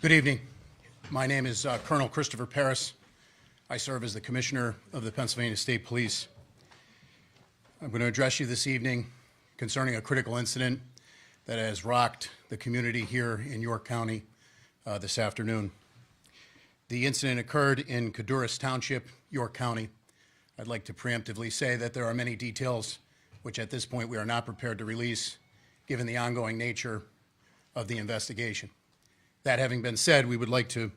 Good evening. My name is Colonel Christopher Paris. I serve as the Commissioner of the Pennsylvania State Police. I'm going to address you this evening concerning a critical incident that has rocked the community here in York County this afternoon. The incident occurred in Codorus Township, York County. I'd like to preemptively say that there are many details which at this point we are not prepared to release given the ongoing nature of the investigation. That having been said, we would like to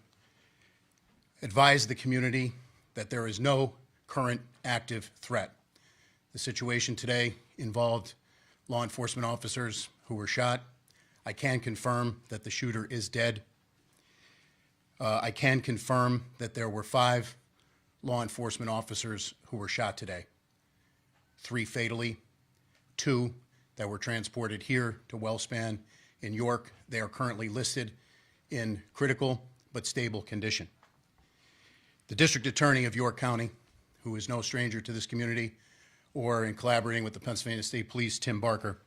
advise the community that there is no current active threat. The situation today involved law enforcement officers who were shot. I can confirm that the shooter is dead. I can confirm that there were 5 law enforcement officers who were shot today. 3 fatally, 2 that were transported here to Wellspan in York. They are currently listed in critical but stable condition. The District Attorney of York County, who is no stranger to this community, or in collaborating with the Pennsylvania State Police, Tim Barker,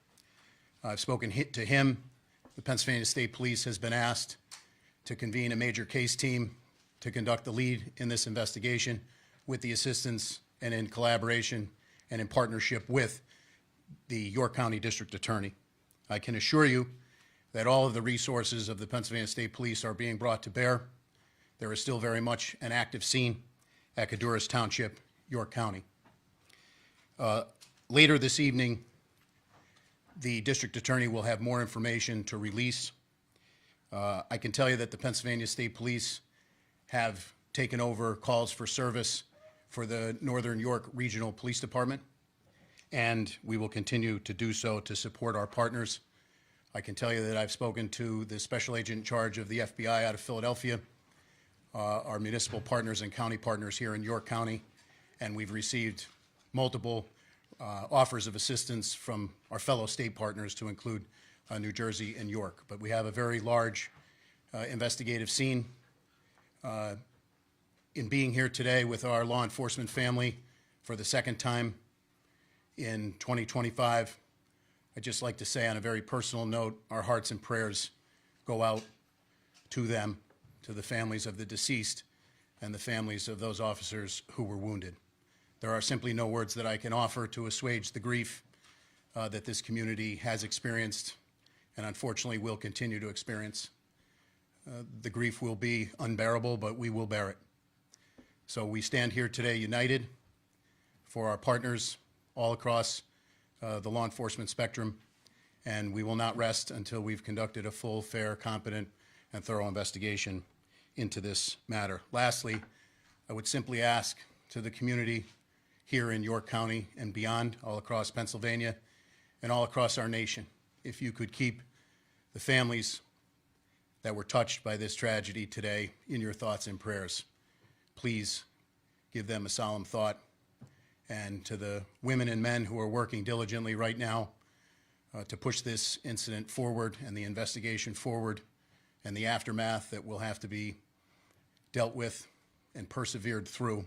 I've spoken to him. The Pennsylvania State Police has been asked to convene a major case team to conduct the lead in this investigation with the assistance and in collaboration and in partnership with the York County District Attorney. I can assure you that all of the resources of the Pennsylvania State Police are being brought to bear. There is still very much an active scene at Codorus Township, York County. Later this evening, the District Attorney will have more information to release. I can tell you that the Pennsylvania State Police have taken over calls for service for the Northern York Regional Police Department, and we will continue to do so to support our partners. I can tell you that I've spoken to the Special Agent in charge of the FBI out of Philadelphia, our municipal partners and county partners here in York County, and we've received multiple offers of assistance from our fellow state partners to include New Jersey and York. But we have a very large investigative scene. In being here today with our law enforcement family for the second time in 2025, I'd just like to say on a very personal note, our hearts and prayers go out to them, to the families of the deceased and the families of those officers who were wounded. There are simply no words that I can offer to assuage the grief that this community has experienced and unfortunately will continue to experience. The grief will be unbearable, but we will bear it. So we stand here today united for our partners all across the law enforcement spectrum, and we will not rest until we've conducted a full, fair, competent, and thorough investigation into this matter. Lastly, I would simply ask to the community here in York County and beyond, all across Pennsylvania and all across our nation, if you could keep the families that were touched by this tragedy today in your thoughts and prayers. Please give them a solemn thought. And to the women and men who are working diligently right now to push this incident forward and the investigation forward and the aftermath that will have to be dealt with and persevered through,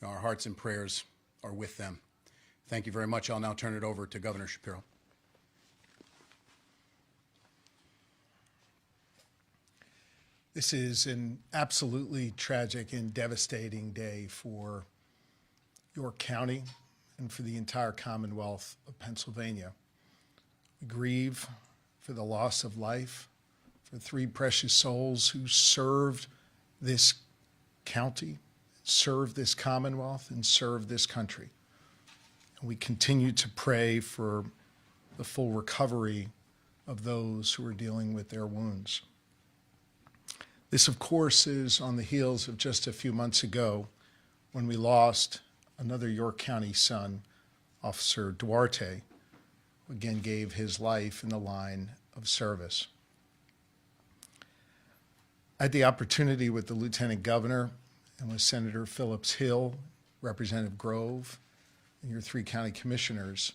our hearts and prayers are with them. Thank you very much. I'll now turn it over to Governor Shapiro. This is an absolutely tragic and devastating day for York County and for the entire Commonwealth of Pennsylvania. We grieve for the loss of life, for 3 precious souls who served this county, served this Commonwealth, and served this country. And we continue to pray for the full recovery of those who are dealing with their wounds. This, of course, is on the heels of just a few months ago when we lost another York County son, Officer Duarte, who again gave his life in the line of service. I had the opportunity with the Lieutenant Governor and with Senator Phillips Hill, Representative Grove, and your 3 county commissioners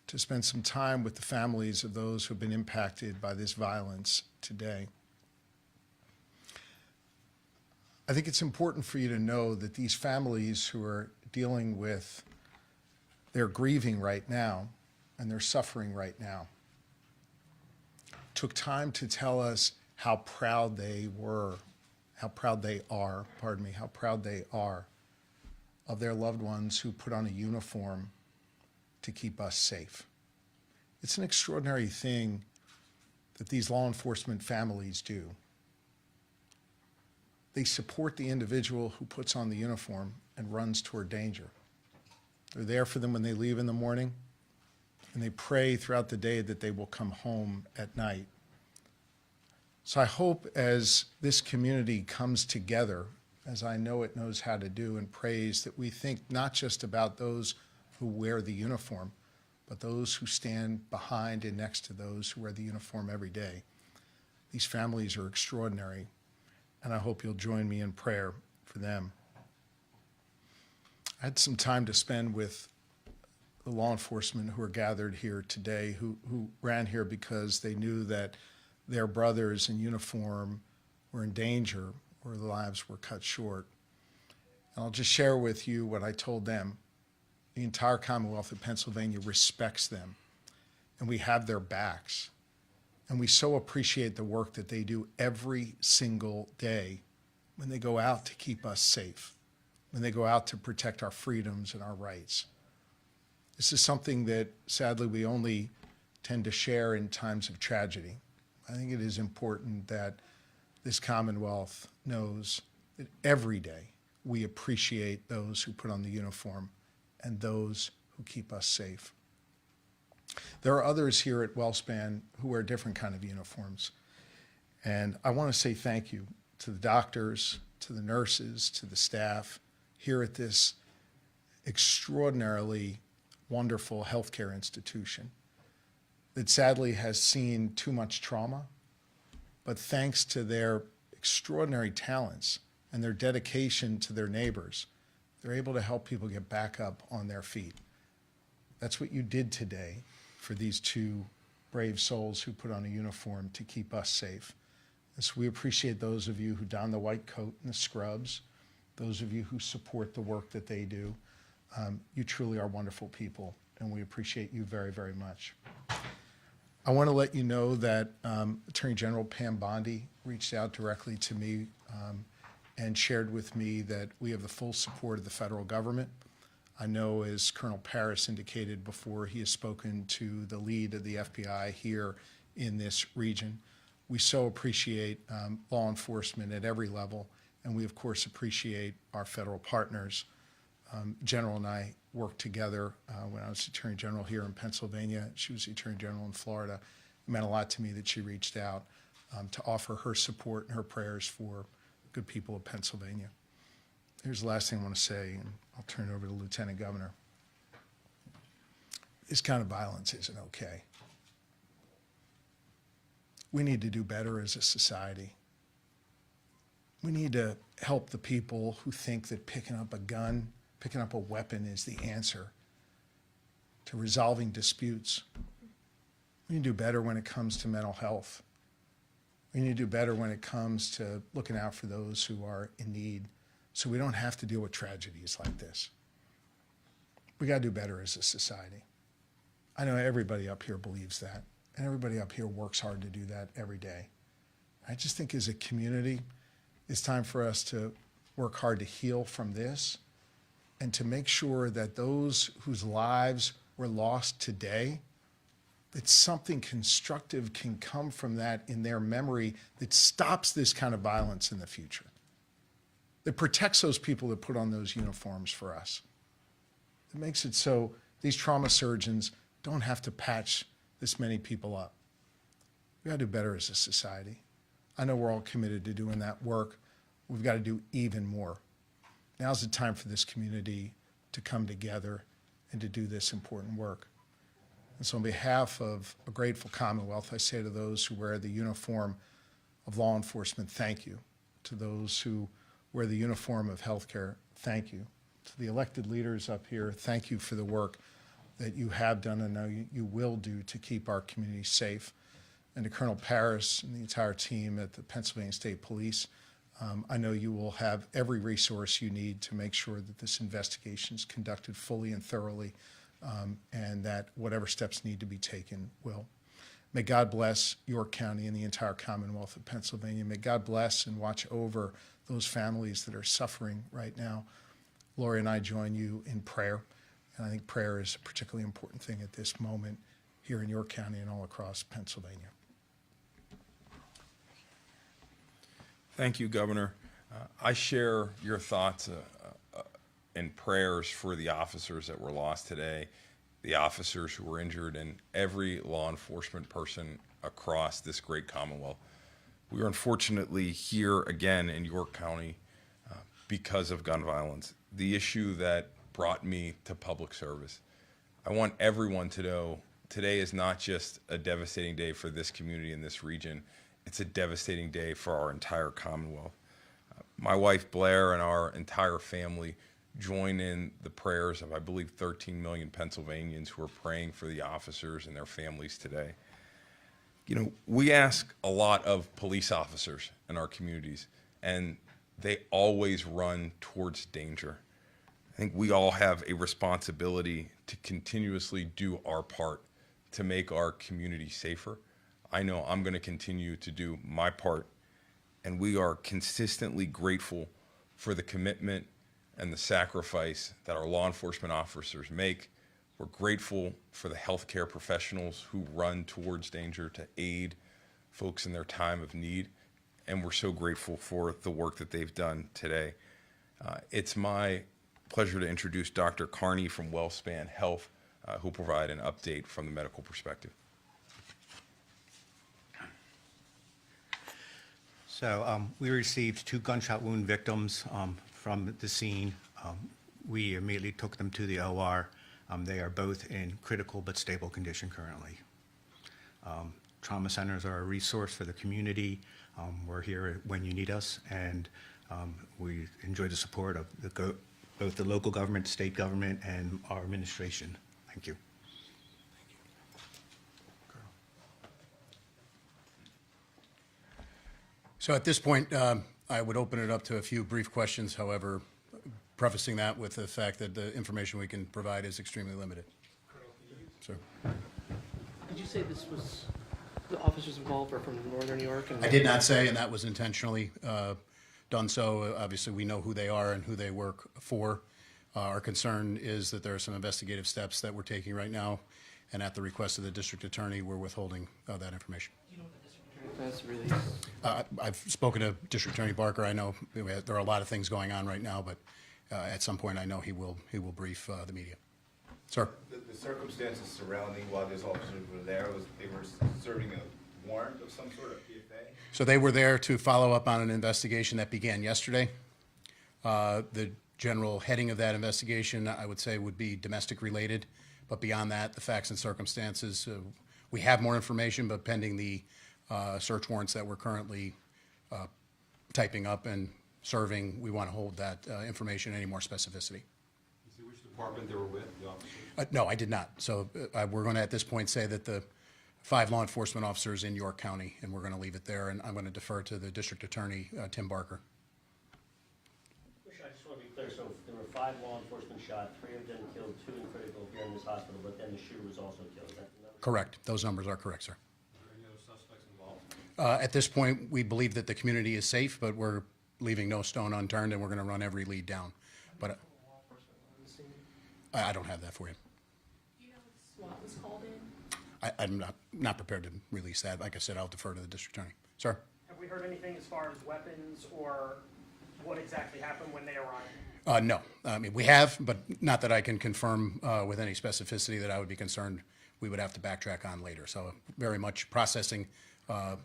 to spend some time with the families of those who have been impacted by this violence today. I think it's important for you to know that these families who are dealing with, they're grieving right now and they're suffering right now, took time to tell us how proud they were, how proud they are, pardon me, how proud they are of their loved ones who put on a uniform to keep us safe. It's an extraordinary thing that these law enforcement families do. They support the individual who puts on the uniform and runs toward danger. They're there for them when they leave in the morning, and they pray throughout the day that they will come home at night. So I hope as this community comes together, as I know it knows how to do, and prays, that we think not just about those who wear the uniform, but those who stand behind and next to those who wear the uniform every day. These families are extraordinary, and I hope you'll join me in prayer for them. I had some time to spend with the law enforcement who are gathered here today, who ran here because they knew that their brothers in uniform were in danger or their lives were cut short. And I'll just share with you what I told them. The entire Commonwealth of Pennsylvania respects them, and we have their backs. And we so appreciate the work that they do every single day when they go out to keep us safe, when they go out to protect our freedoms and our rights. This is something that, sadly, we only tend to share in times of tragedy. I think it is important that this Commonwealth knows that every day we appreciate those who put on the uniform and those who keep us safe. There are others here at WellSpan who wear different kind of uniforms. And I want to say thank you to the doctors, to the nurses, to the staff here at this extraordinarily wonderful healthcare institution that sadly has seen too much trauma, but thanks to their extraordinary talents and their dedication to their neighbors, they're able to help people get back up on their feet. That's what you did today for these two brave souls who put on a uniform to keep us safe. And so we appreciate those of you who don the white coat and the scrubs, those of you who support the work that they do. You truly are wonderful people, and we appreciate you very, very much. I want to let you know that Attorney General Pam Bondi reached out directly to me and shared with me that we have the full support of the federal government. I know, as Colonel Paris indicated before, he has spoken to the lead of the FBI here in this region. We so appreciate law enforcement at every level, and we, of course, appreciate our federal partners. General and I worked together when I was Attorney General here in Pennsylvania. She was the Attorney General in Florida. It meant a lot to me that she reached out to offer her support and her prayers for good people of Pennsylvania. Here's the last thing I want to say, and I'll turn it over to the Lieutenant Governor. This kind of violence isn't okay. We need to do better as a society. We need to help the people who think that picking up a gun, picking up a weapon is the answer to resolving disputes. We need to do better when it comes to mental health. We need to do better when it comes to looking out for those who are in need, so we don't have to deal with tragedies like this. We got to do better as a society. I know everybody up here believes that, and everybody up here works hard to do that every day. I just think as a community, it's time for us to work hard to heal from this and to make sure that those whose lives were lost today, that something constructive can come from that in their memory that stops this kind of violence in the future, that protects those people that put on those uniforms for us. It makes it so these trauma surgeons don't have to patch this many people up. We got to do better as a society. I know we're all committed to doing that work. We've got to do even more. Now's the time for this community to come together and to do this important work. And so on behalf of a grateful Commonwealth, I say to those who wear the uniform of law enforcement, thank you. To those who wear the uniform of healthcare, thank you. To the elected leaders up here, thank you for the work that you have done and know you will do to keep our community safe. And to Colonel Paris and the entire team at the Pennsylvania State Police, I know you will have every resource you need to make sure that this investigation is conducted fully and thoroughly, and that whatever steps need to be taken will. May God bless York County and the entire Commonwealth of Pennsylvania. May God bless and watch over those families that are suffering right now. Lori and I join you in prayer, and I think prayer is a particularly important thing at this moment here in York County and all across Pennsylvania. Thank you, Governor. I share your thoughts and prayers for the officers that were lost today, the officers who were injured, and every law enforcement person across this great Commonwealth. We are unfortunately here again in York County because of gun violence, the issue that brought me to public service. I want everyone to know today is not just a devastating day for this community in this region, it's a devastating day for our entire Commonwealth. My wife Blair and our entire family join in the prayers of, I believe, 13 million Pennsylvanians who are praying for the officers and their families today. You know, we ask a lot of police officers in our communities, and they always run towards danger. I think we all have a responsibility to continuously do our part to make our community safer. I know I'm going to continue to do my part, and we are consistently grateful for the commitment and the sacrifice that our law enforcement officers make. We're grateful for the healthcare professionals who run towards danger to aid folks in their time of need, and we're so grateful for the work that they've done today. It's my pleasure to introduce Dr. Carney from WellSpan Health, who will provide an update from the medical perspective. So we received 2 gunshot wound victims from the scene. We immediately took them to the OR. They are both in critical but stable condition currently. Trauma centers are a resource for the community. We're here when you need us, and we enjoy the support of both the local government, state government, and our administration. Thank you. So at this point, I would open it up to a few brief questions, however, prefacing that with the fact that the information we can provide is extremely limited. So, Did you say this was, the officers involved are from Northern New York? And I did not say, and that was intentionally done so. Obviously, we know who they are and who they work for. Our concern is that there are some investigative steps that we're taking right now, and at the request of the district attorney, we're withholding that information. Do you know what the district attorney plans to release? I've spoken to District Attorney Barker. I know there are a lot of things going on right now, but at some point, I know he will brief the media. Sir? The circumstances surrounding while those officers were there, they were serving a warrant of some sort of PFA? So they were there to follow up on an investigation that began yesterday. The general heading of that investigation, I would say, would be domestic related, but beyond that, the facts and circumstances, we have more information, but pending the search warrants that we're currently typing up and serving, we want to hold that information any more specificity. See which department they were with, the officers? No, I did not. So we're going to, at this point, say that the 5 law enforcement officers in York County, and we're going to leave it there, and I'm going to defer to the district attorney, Tim Barker. I just want to be clear, so there were 5 law enforcement shot, 3 of them killed, 2 in critical here in this hospital, but then the shooter was also killed. Is that the number? Correct. Those numbers are correct, sir. Are there any other suspects involved? At this point, we believe that the community is safe, but we're leaving no stone unturned, and we're going to run every lead down. But Law enforcement on the scene? I don't have that for you. Do you know what SWAT was called in? I'm not prepared to release that. Like I said, I'll defer to the district attorney. Sir? Have we heard anything as far as weapons or what exactly happened when they arrived? No. I mean, we have, but not that I can confirm with any specificity that I would be concerned we would have to backtrack on later. So very much processing a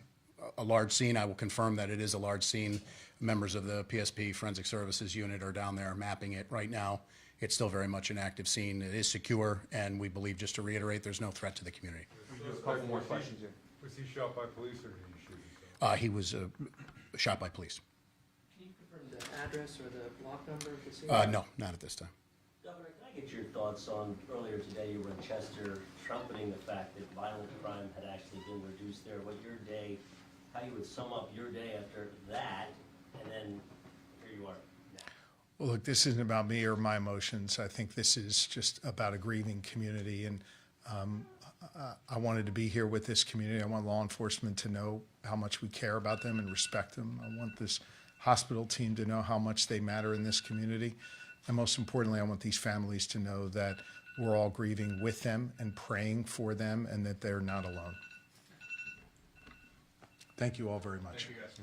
large scene. I will confirm that it is a large scene. Members of the PSP Forensic Services Unit are down there mapping it right now. It's still very much an active scene. It is secure, and we believe, just to reiterate, there's no threat to the community. A couple more questions here. Was he shot by police or did he shoot himself? He was shot by police. Can you confirm the address or the block number of the scene? No, not at this time. Governor, can I get your thoughts on, earlier today you were in Chester trumpeting the fact that violent crime had actually been reduced there, what your day, how you would sum up your day after that, and then here you are now. Well, look, this isn't about me or my emotions. I think this is just about a grieving community, and I wanted to be here with this community. I want law enforcement to know how much we care about them and respect them. I want this hospital team to know how much they matter in this community. And most importantly, I want these families to know that we're all grieving with them and praying for them and that they're not alone. Thank you all very much. Thank you, guys.